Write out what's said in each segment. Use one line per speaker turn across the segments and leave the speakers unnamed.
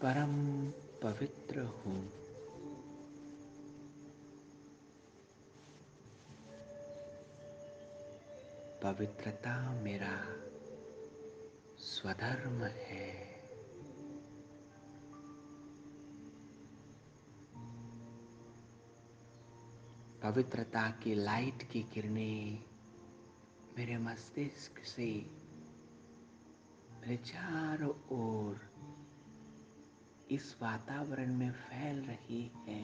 परम पवित्र हूँ। पवित्रता मेरा स्वधर्म है। पवित्रता की लाइट की किरणें मेरे मस्तिष्क से मेरे चारों ओर इस वातावरण में फैल रही है।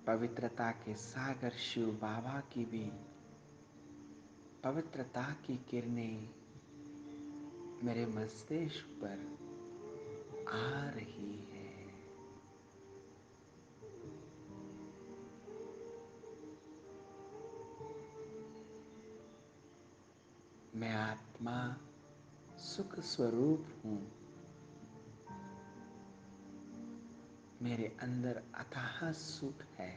पवित्रता के सागर शिव बाबा की भी पवित्रता की किरणें मेरे मस्तिष्क पर आ रही है। मैं आत्मा सुख स्वरूप हूँ। मेरे अंदर अथाह सुख है।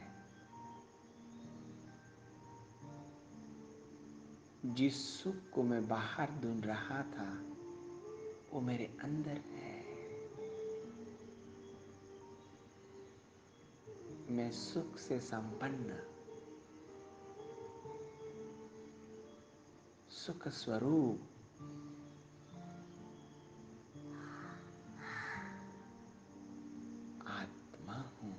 जिस सुख को मैं बाहर ढूंढ रहा था वो मेरे अंदर है। मैं सुख से संपन्न सुख स्वरूप आत्मा हूँ।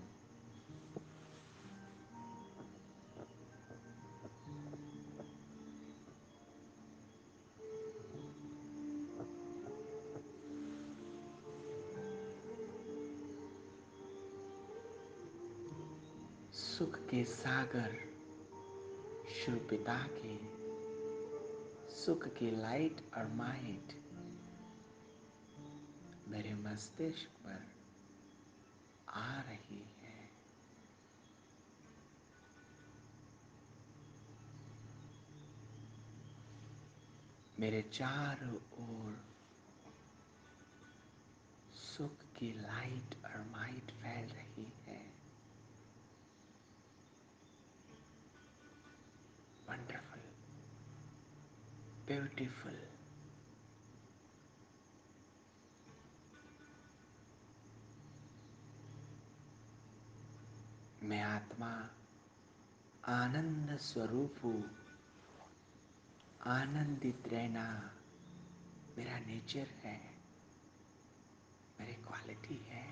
सुख के सागर शिव पिता के सुख की लाइट और माइट मेरे मस्तिष्क पर आ रही है। मेरे चारों ओर सुख की लाइट और माइट फैल रही है। Wonderful, beautiful. मैं आत्मा आनंद स्वरूप हूँ। आनंदित रहना मेरा नेचर है, मेरी क्वालिटी है।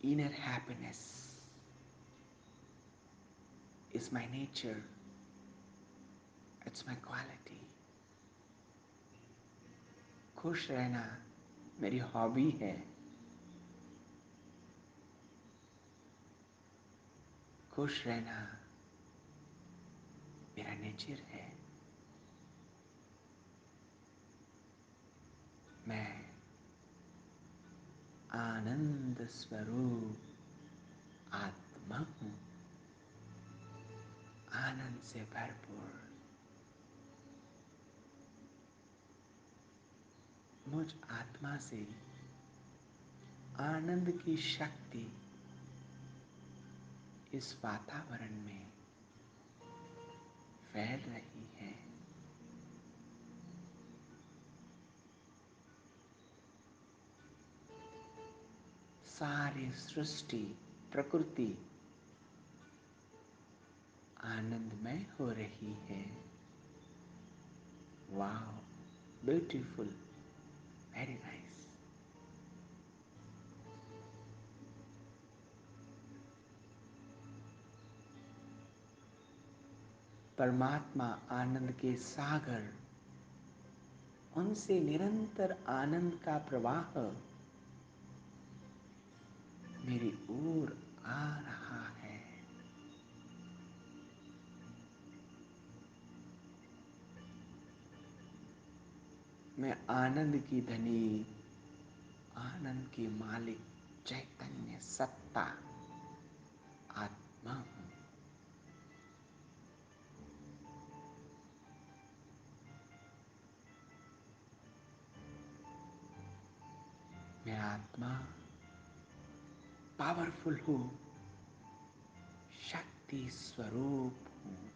Inner happiness is my nature, it's my quality. खुश रहना मेरी हॉबी है। खुश रहना मेरा नेचर है। मैं आनंद स्वरूप आत्मा हूँ। आनंद से भरपूर मुझ आत्मा से आनंद की शक्ति इस वातावरण में फैल रही है। सारी सृष्टि प्रकृति आनंदमय हो रही है। Wow, beautiful, very nice. परमात्मा आनंद के सागर, उनसे निरंतर आनंद का प्रवाह मेरी ओर आ रहा है। मैं आनंद की धनी, आनंद की मालिक, चैतन्य सत्ता आत्मा हूँ। मैं आत्मा पावरफुल हूँ। शांति स्वरूप हूँ।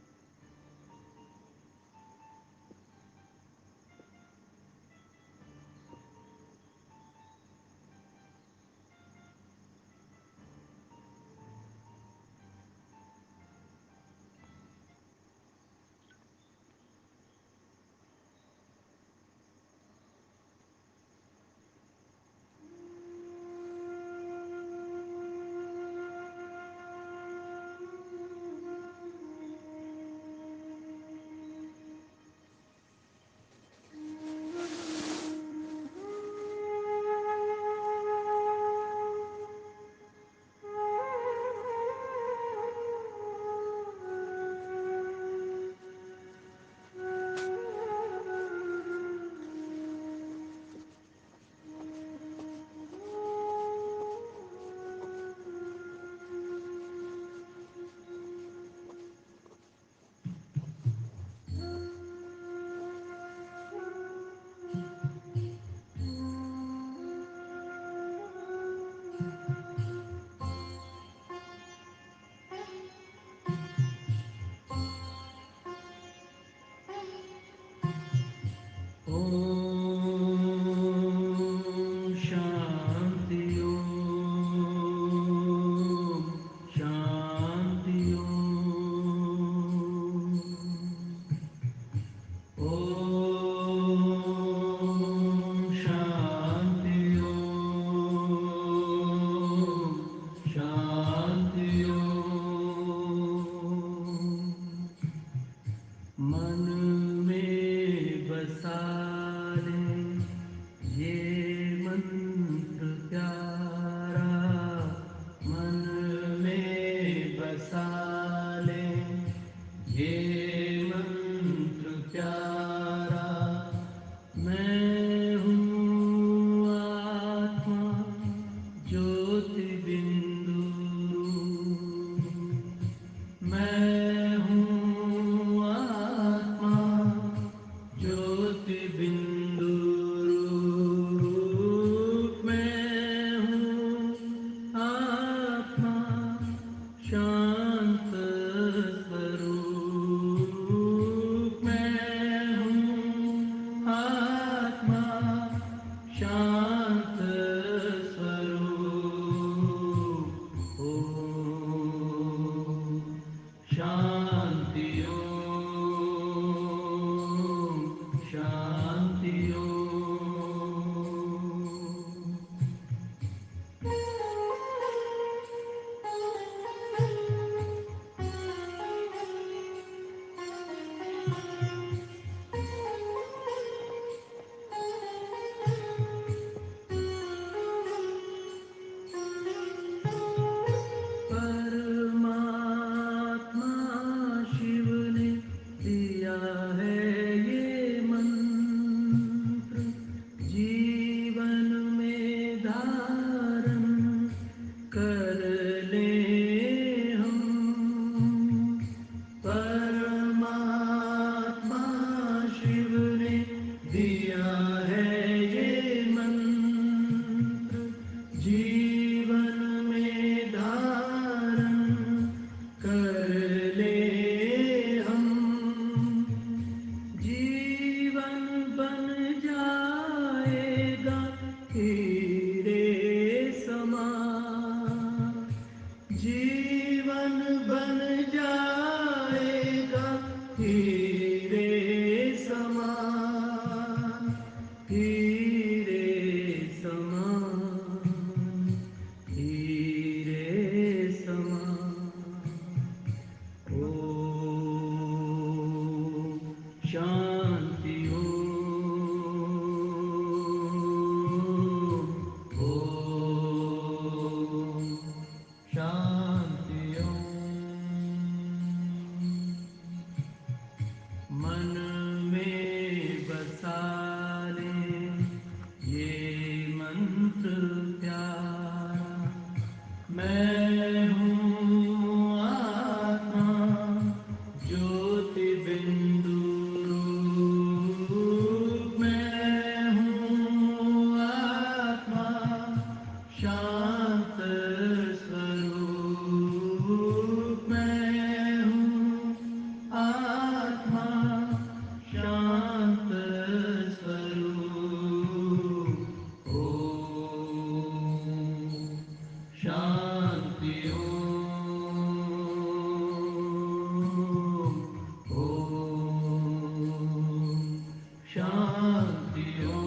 शांति हो।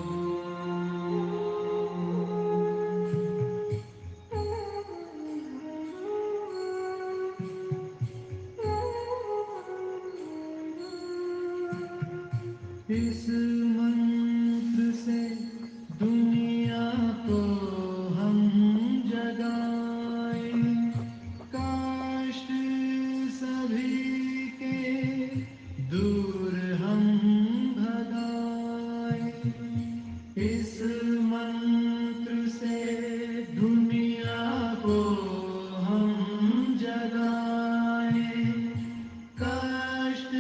इस मंत्र से दुनिया को हम जगाएं, कष्ट सभी के दूर हम भगाएं। इस मंत्र से दुनिया को हम जगाएं, कष्ट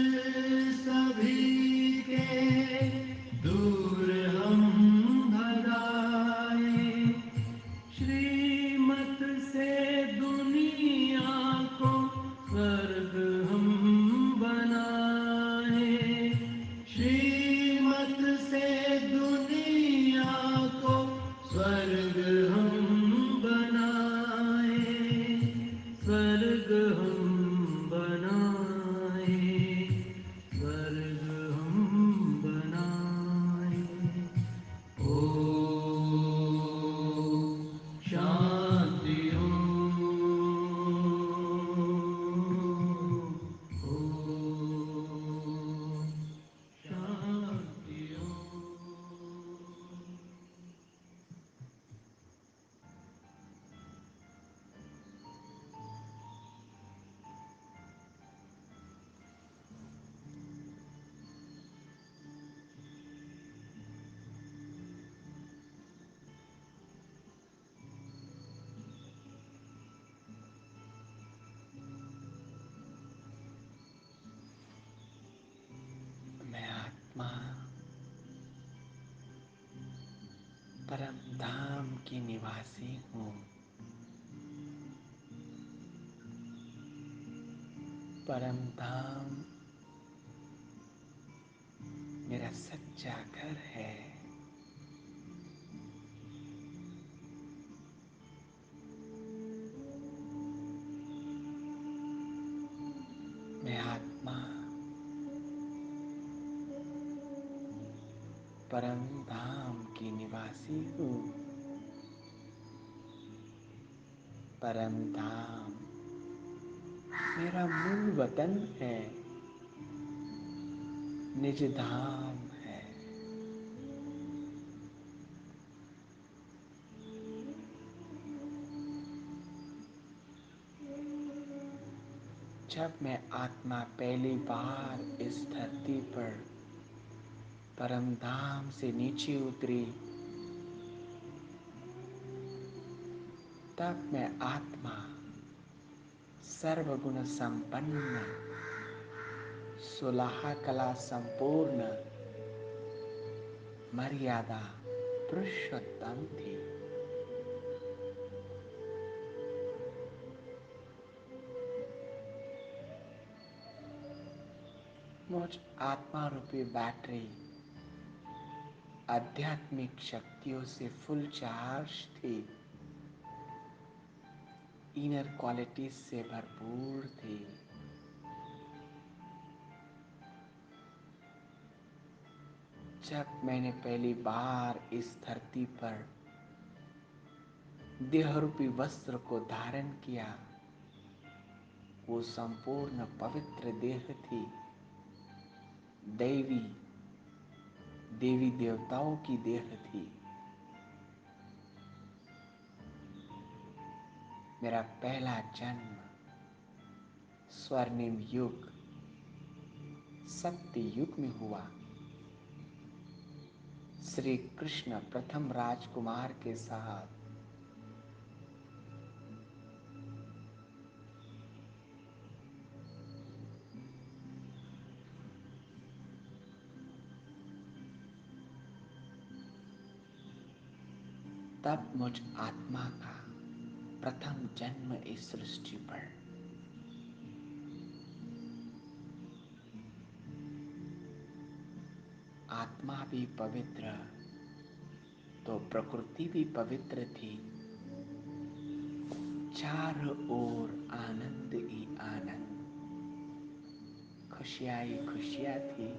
सभी के दूर हम भगाएं। श्रीमत से दुनिया को स्वर्ग हम बनाएं। श्रीमत से दुनिया को स्वर्ग हम बनाएं। स्वर्ग हम बनाएं। स्वर्ग हम बनाएं। ओम शांति ओम शांति
मैं आत्मा परम धाम की निवासी हूँ। परम धाम मेरा सच्चा घर है। मैं आत्मा परम धाम की निवासी हूँ। परम धाम मेरा मूल वतन है, निज धाम है। जब मैं आत्मा पहली बार इस धरती पर परम धाम से नीचे उतरी, तब मैं आत्मा सर्वगुण संपन्न, सुलह कला संपूर्ण, मर्यादा पुरुषोत्तम थी। मुझ आत्मा रूपी बैटरी आध्यात्मिक शक्तियों से फुल चार्ज थी, इनर क्वालिटीज से भरपूर थी। जब मैंने पहली बार इस धरती पर देह रूपी वस्त्र को धारण किया, वो संपूर्ण पवित्र देह थी। देवी देवी देवताओं की देह थी। मेरा पहला जन्म स्वर्णिम युग सत्य युग में हुआ। श्री कृष्ण प्रथम राजकुमार के साथ तब मुझ आत्मा का प्रथम जन्म इस सृष्टि पर। आत्मा भी पवित्र तो प्रकृति भी पवित्र थी। चारों ओर आनंद ही आनंद, खुशियां ही खुशियां थी।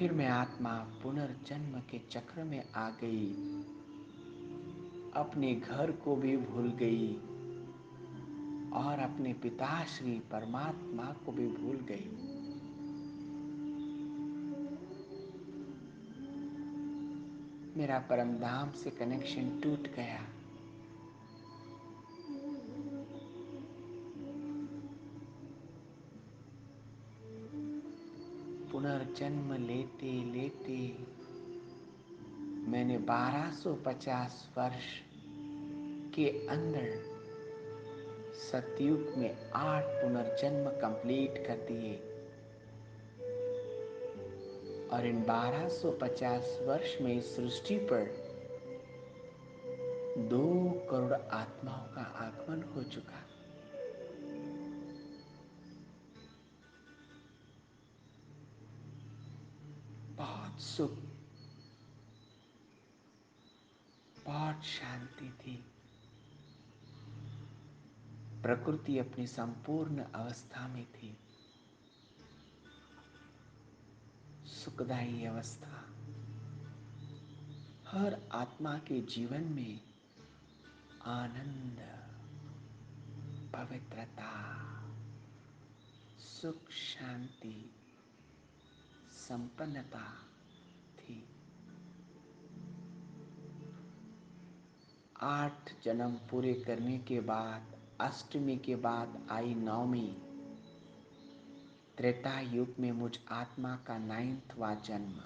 फिर मैं आत्मा पुनर्जन्म के चक्र में आ गई, अपने घर को भी भूल गई और अपने पिताश्री परमात्मा को भी भूल गई। मेरा परम धाम से कनेक्शन टूट गया। पुनर्जन्म लेते लेते मैंने 1250 वर्ष के अंदर सतयुग में 8 पुनर्जन्म कंप्लीट कर दिए और इन 1250 वर्ष में इस सृष्टि पर 2 करोड़ आत्माओं का आगमन हो चुका। बहुत सुख, बहुत शांति थी। प्रकृति अपनी संपूर्ण अवस्था में थी, सुखदायी अवस्था। हर आत्मा के जीवन में आनंद, पवित्रता, सुख, शांति, संपन्नता थी। 8 जन्म पूरे करने के बाद अष्टमी के बाद आई नवमी। त्रेता युग में मुझ आत्मा का 9वां जन्म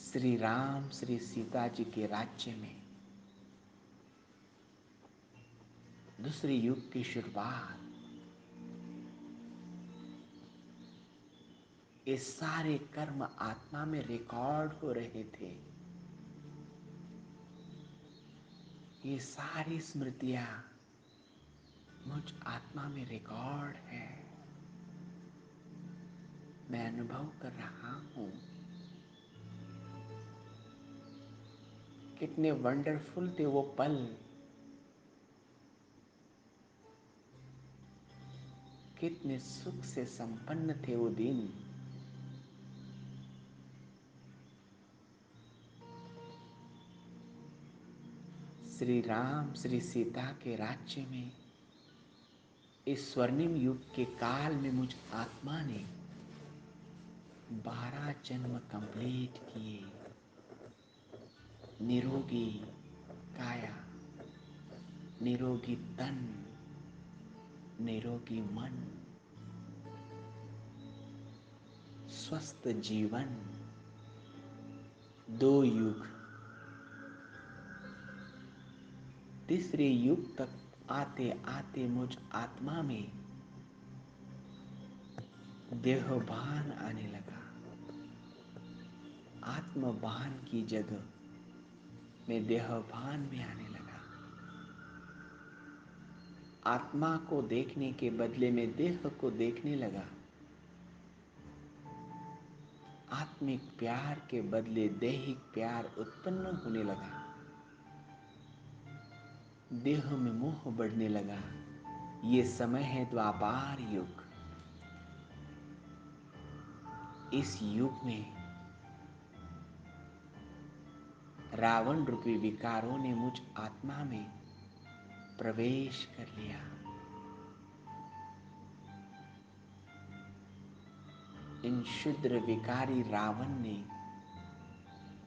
श्री राम श्री सीता जी के राज्य में। दूसरे युग की शुरुआत। ये सारे कर्म आत्मा में रिकॉर्ड हो रहे थे। ये सारी स्मृतियां मुझ आत्मा में रिकॉर्ड है। मैं अनुभव कर रहा हूं कितने वंडरफुल थे वो पल, कितने सुख से संपन्न थे वो दिन। श्री राम श्री सीता के राज्य में इस स्वर्णिम युग के काल में मुझ आत्मा ने 12 जन्म कंप्लीट किए। निरोगी काया, निरोगी तन, निरोगी मन, स्वस्थ जीवन। 2 युग। तीसरे युग तक आते आते मुझ आत्मा में देहभान आने लगा। आत्मभान की जगह मैं देहभान में आने लगा। आत्मा को देखने के बदले में देह को देखने लगा। आत्मिक प्यार के बदले दैहिक प्यार उत्पन्न होने लगा। देह में मोह बढ़ने लगा। ये समय है द्वापार युग। इस युग में रावण रूपी विकारों ने मुझ आत्मा में प्रवेश कर लिया। इन क्षुद्र विकारी रावण ने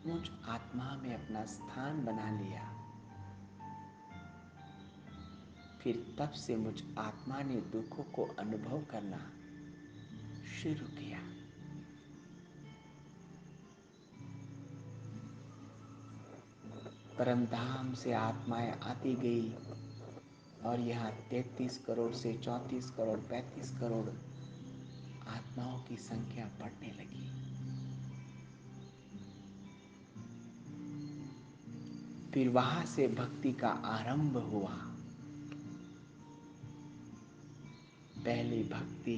मुझ आत्मा में अपना स्थान बना लिया। फिर तब से मुझ आत्मा ने दुखों को अनुभव करना शुरू किया। परमधाम से आत्माएं आती गई और यहाँ 33 करोड़ से 34 करोड़ 35 करोड़ आत्माओं की संख्या बढ़ने लगी। फिर वहां से भक्ति का आरंभ हुआ। पहली भक्ति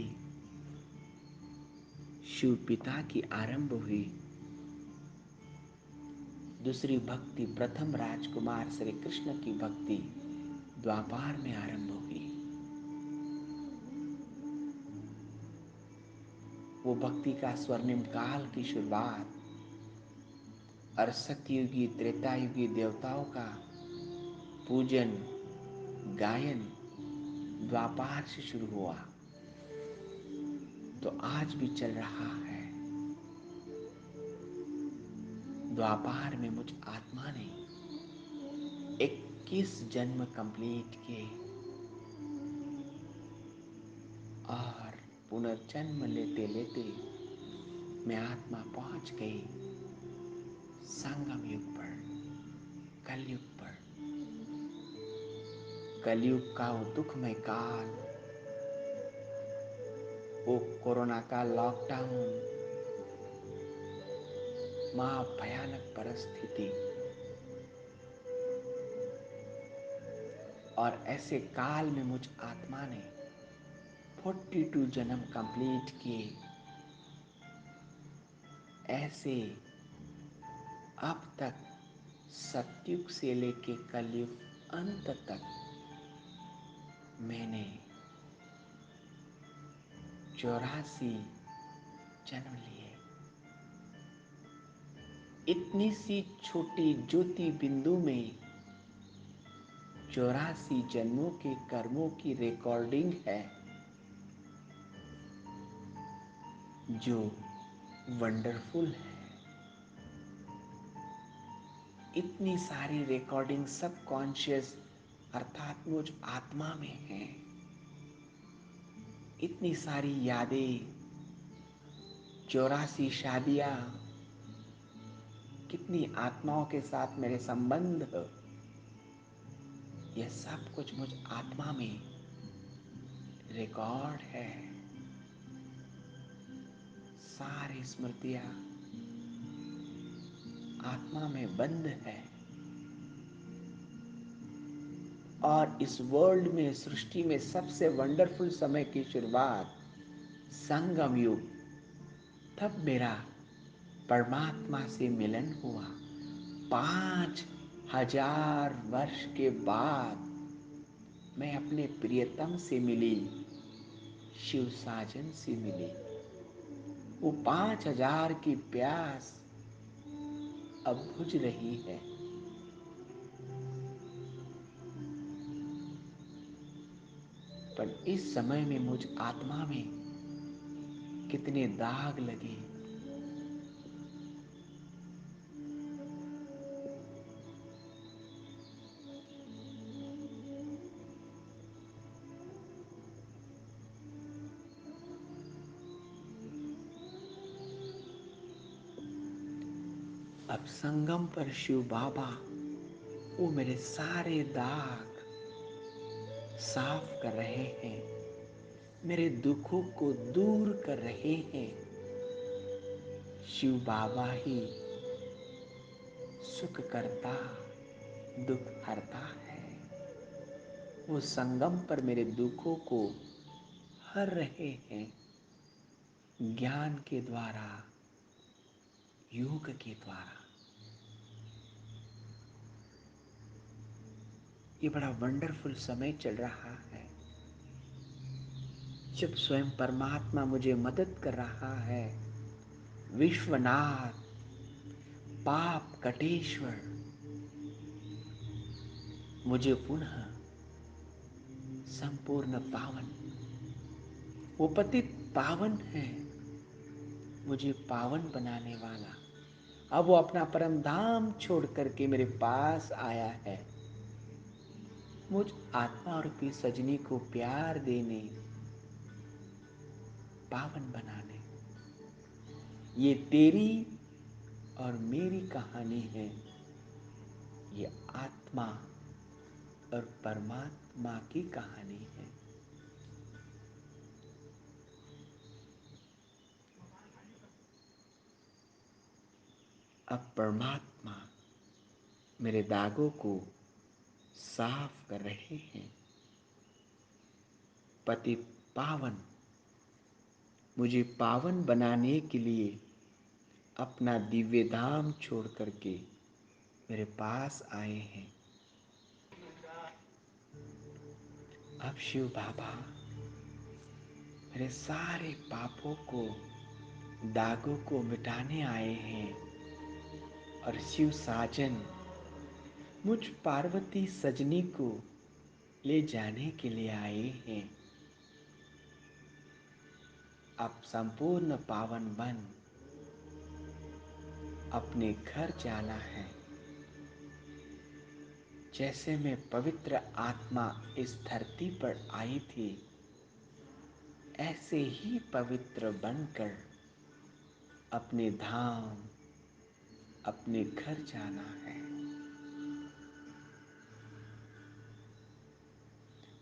शिव पिता की आरंभ हुई। दूसरी भक्ति प्रथम राजकुमार श्री कृष्ण की भक्ति द्वापार में आरंभ हुई। वो भक्ति का स्वर्णिम काल की शुरुआत और सत्ययुगी त्रेतायुगी देवताओं का पूजन गायन द्वापार से शुरू हुआ तो आज भी चल रहा है। द्वापार में मुझ आत्मा ने 21 जन्म कंप्लीट किए और पुनर्जन्म लेते लेते मैं आत्मा पहुंच गई संगम युग पर, कलयुग पर। कलयुग का वो दुखमय काल, वो कोरोना का लॉकडाउन, महा भयानक परिस्थिति, और ऐसे काल में मुझ आत्मा ने 42 जन्म कंप्लीट किए। ऐसे अब तक सतयुग से लेके कलयुग अंत तक मैंने 84 जन्म लिए। इतनी सी छोटी ज्योति बिंदु में 84 जन्मों के कर्मों की रिकॉर्डिंग है जो वंडरफुल है। इतनी सारी रिकॉर्डिंग सब कॉन्शियस अर्थात मुझ आत्मा में है। इतनी सारी यादें, 84 शादियां, कितनी आत्माओं के साथ मेरे संबंध, यह सब कुछ मुझ आत्मा में रिकॉर्ड है। सारी स्मृतियां आत्मा में बंद है और इस वर्ल्ड में, सृष्टि में सबसे वंडरफुल समय की शुरुआत संगम युग, तब मेरा परमात्मा से मिलन हुआ। 5000 वर्ष के बाद मैं अपने प्रियतम से मिली, शिव साजन से मिली। वो 5000 की प्यास अब बुझ रही है। पर इस समय में मुझ आत्मा में कितने दाग लगे। अब संगम पर शिव बाबा वो मेरे सारे दाग साफ कर रहे हैं, मेरे दुखों को दूर कर रहे हैं। शिव बाबा ही सुख करता, दुख हरता है। वो संगम पर मेरे दुखों को हर रहे हैं, ज्ञान के द्वारा, योग के द्वारा। ये बड़ा वंडरफुल समय चल रहा है जब स्वयं परमात्मा मुझे मदद कर रहा है। विश्वनाथ, पाप कटेश्वर मुझे पुनः संपूर्ण पावन, वो पतित पावन है, मुझे पावन बनाने वाला। अब वो अपना परम धाम छोड़ करके मेरे पास आया है, मुझ आत्मा रूपी सजनी को प्यार देने, पावन बनाने। ये तेरी और मेरी कहानी है। ये आत्मा और परमात्मा की कहानी है। अब परमात्मा मेरे दागों को साफ कर रहे हैं। पति पावन मुझे पावन बनाने के लिए अपना दिव्य धाम छोड़ करके मेरे पास आए हैं। अब शिव बाबा मेरे सारे पापों को दागों को मिटाने आए हैं और शिव साजन मुझ पार्वती सजनी को ले जाने के लिए आए हैं। अब संपूर्ण पावन बन अपने घर जाना है। जैसे मैं पवित्र आत्मा इस धरती पर आई थी, ऐसे ही पवित्र बनकर अपने धाम, अपने घर जाना है।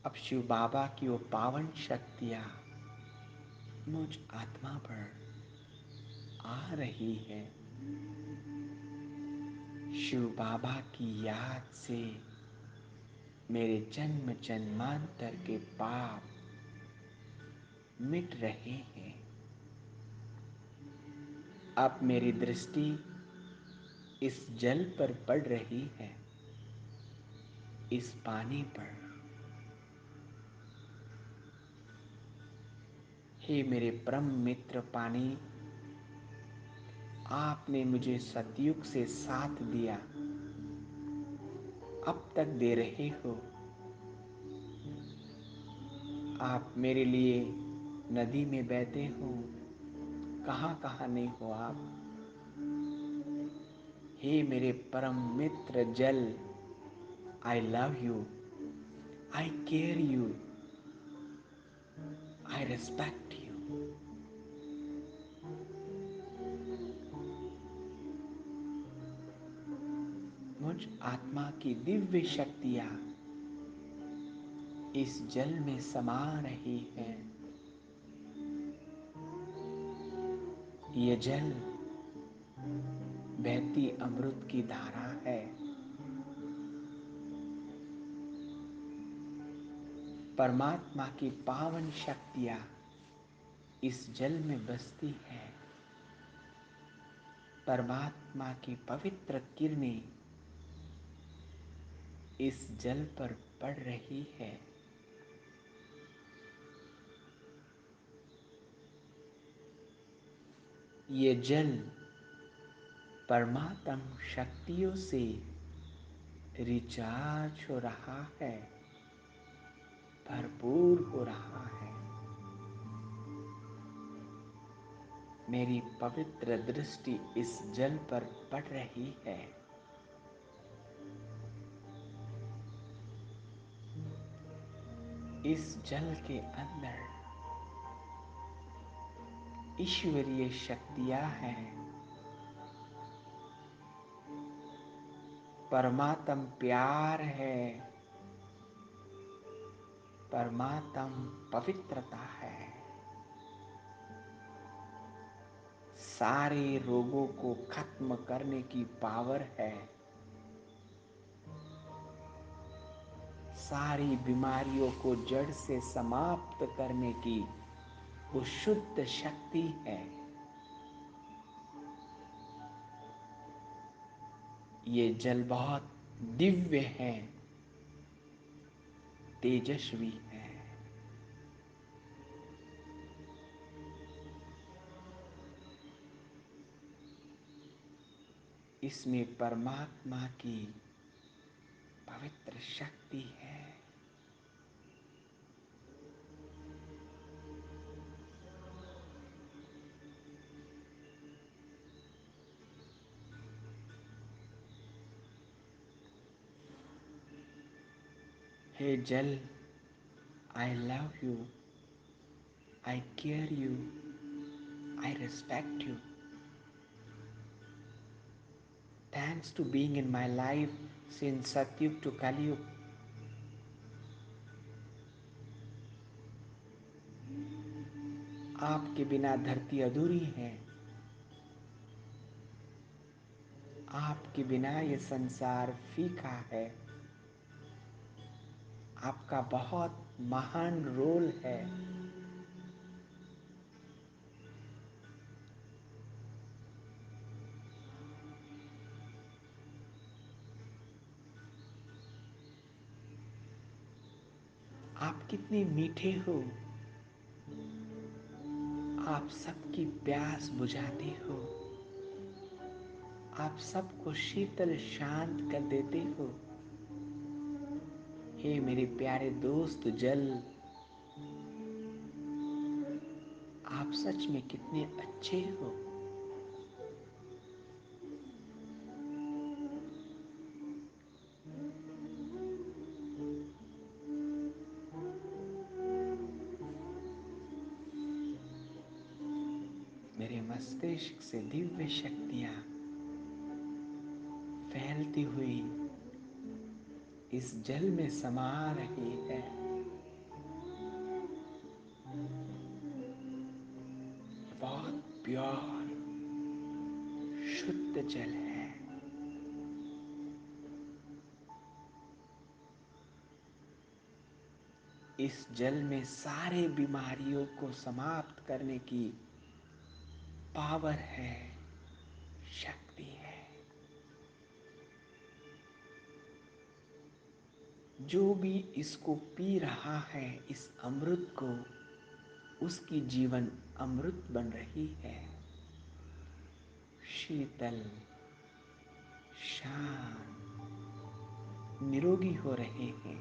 अब शिव बाबा की वो पावन शक्तियाँ मुझ आत्मा पर आ रही है। शिव बाबा की याद से मेरे जन्म जन्मांतर के पाप मिट रहे हैं। अब मेरी दृष्टि इस जल पर पड़ रही है, इस पानी पर। हे मेरे परम मित्र पानी, आपने मुझे सतयुग से साथ दिया, अब तक दे रहे हो। आप मेरे लिए नदी में बहते हो, कहाँ कहाँ नहीं हो आप। हे मेरे परम मित्र जल, आई love you, I care you, I respect you. मुझ आत्मा की दिव्य शक्तियाँ इस जल में समा रही है। ये जल बहती अमृत की धारा है। परमात्मा की पावन शक्तियाँ इस जल में बसती है। परमात्मा की पवित्र किरणें इस जल पर पड़ रही है। ये जल परमात्म शक्तियों से रिचार्ज हो रहा है, भरपूर हो रहा है। मेरी पवित्र दृष्टि इस जल पर पड़ रही है। इस जल के अंदर ईश्वरीय शक्तियां हैं। परमात्म प्यार है, परमात्म पवित्रता है। सारे रोगों को खत्म करने की पावर है। सारी बीमारियों को जड़ से समाप्त करने की वो शुद्ध शक्ति है। ये जल बहुत दिव्य है, तेजस्वी है। इसमें परमात्मा की पवित्र शक्ति है। हे जल, आई love you, I care you, I respect you. Thanks to being in my life since Satyug to Kaliyug. आपके बिना धरती अधूरी है। आपके बिना ये संसार फीका है। आपका बहुत महान रोल है। आप कितने मीठे हो। आप सबकी प्यास बुझाते हो, आप सबको शीतल शांत कर देते हो। हे मेरे प्यारे दोस्त जल, आप सच में कितने अच्छे हो। मेरे मस्तिष्क से दिव्य शक्तियां फैलती हुई इस जल में समा रही है। बहुत प्योर शुद्ध जल है। इस जल में सारे बीमारियों को समाप्त करने की पावर है, शक्ति है। जो भी इसको पी रहा है, इस अमृत को, उसकी जीवन अमृत बन रही है। शीतल, शांत, निरोगी हो रहे हैं।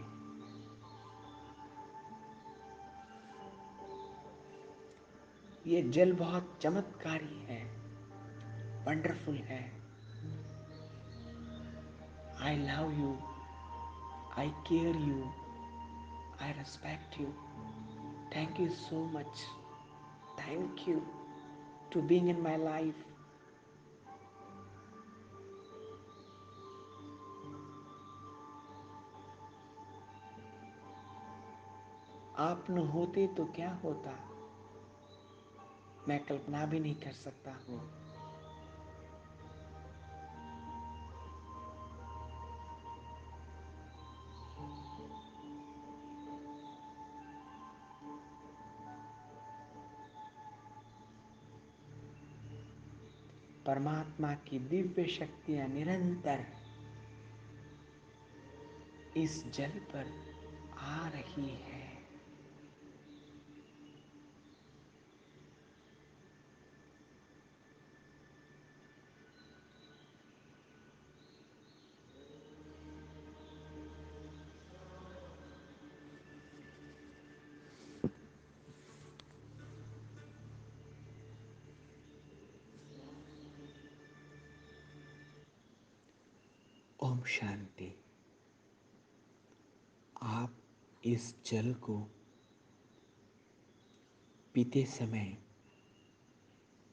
ये जल बहुत चमत्कारी है, वंडरफुल है। I love you, I care you, I respect you. Thank you so much. Thank you to being in my life. आप न होते तो क्या होता, मैं कल्पना भी नहीं कर सकता हूँ। परमात्मा की दिव्य शक्तियां निरंतर इस जल पर आ रही है। ओम शांति। आप इस जल को पीते समय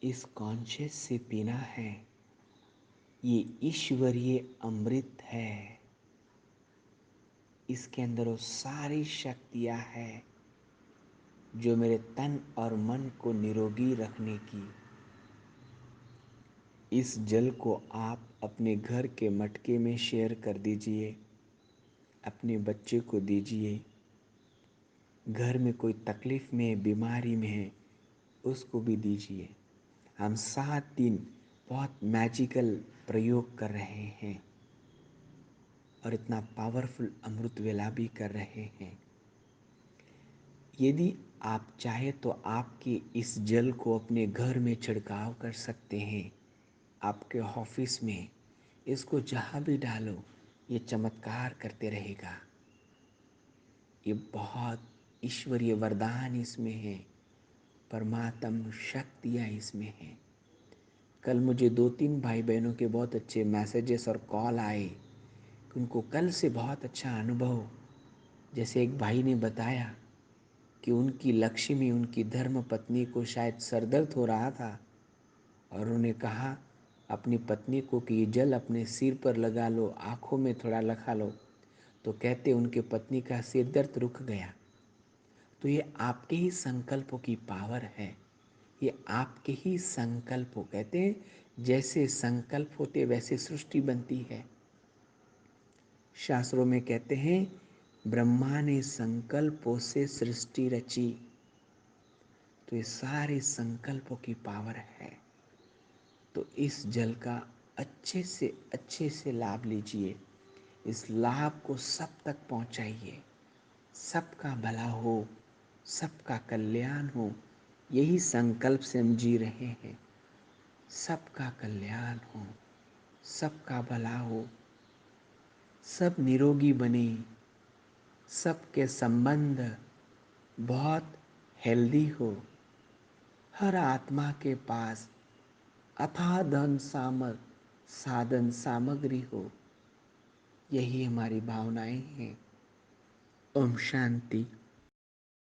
इस कॉन्शियस से पीना है, ये ईश्वरीय अमृत है। इसके अंदर वो सारी शक्तियां हैं जो मेरे तन और मन को निरोगी रखने की। इस जल को आप अपने घर के मटके में शेयर कर दीजिए, अपने बच्चे को दीजिए। घर में कोई तकलीफ में, बीमारी में है, उसको भी दीजिए। हम 7 दिन बहुत मैजिकल प्रयोग कर रहे हैं और इतना पावरफुल अमृत वेला भी कर रहे हैं। यदि आप चाहे तो आपके इस जल को अपने घर में छिड़काव कर सकते हैं, आपके ऑफिस में। इसको जहाँ भी डालो, ये चमत्कार करते रहेगा। ये बहुत ईश्वरीय वरदान इसमें है, परमात्म शक्तियाँ इसमें हैं। कल मुझे 2-3 भाई बहनों के बहुत अच्छे मैसेजेस और कॉल आए कि उनको कल से बहुत अच्छा अनुभव। जैसे एक भाई ने बताया कि उनकी लक्ष्मी, उनकी धर्म पत्नी को शायद सरदर्द हो रहा था और उन्होंने कहा अपनी पत्नी को कि ये जल अपने सिर पर लगा लो, आँखों में थोड़ा लगा लो, तो कहते उनके पत्नी का सिर दर्द रुक गया। तो ये आपके ही संकल्पों की पावर है। ये आपके ही संकल्प हो। कहते हैं जैसे संकल्प होते वैसे सृष्टि बनती है। शास्त्रों में कहते हैं ब्रह्मा ने संकल्पों से सृष्टि रची। तो ये सारे संकल्पों की पावर है। तो इस जल का अच्छे से लाभ लीजिए। इस लाभ को सब तक पहुंचाइए। सबका भला हो, सबका कल्याण हो, यही संकल्प से हम जी रहे हैं। सबका कल्याण हो, सबका भला हो, सब निरोगी बने, सबके संबंध बहुत हेल्दी हो, हर आत्मा के पास अथाह धन साधन सामग्री हो। यही हमारी भावनाएं हैं। ओम शांति।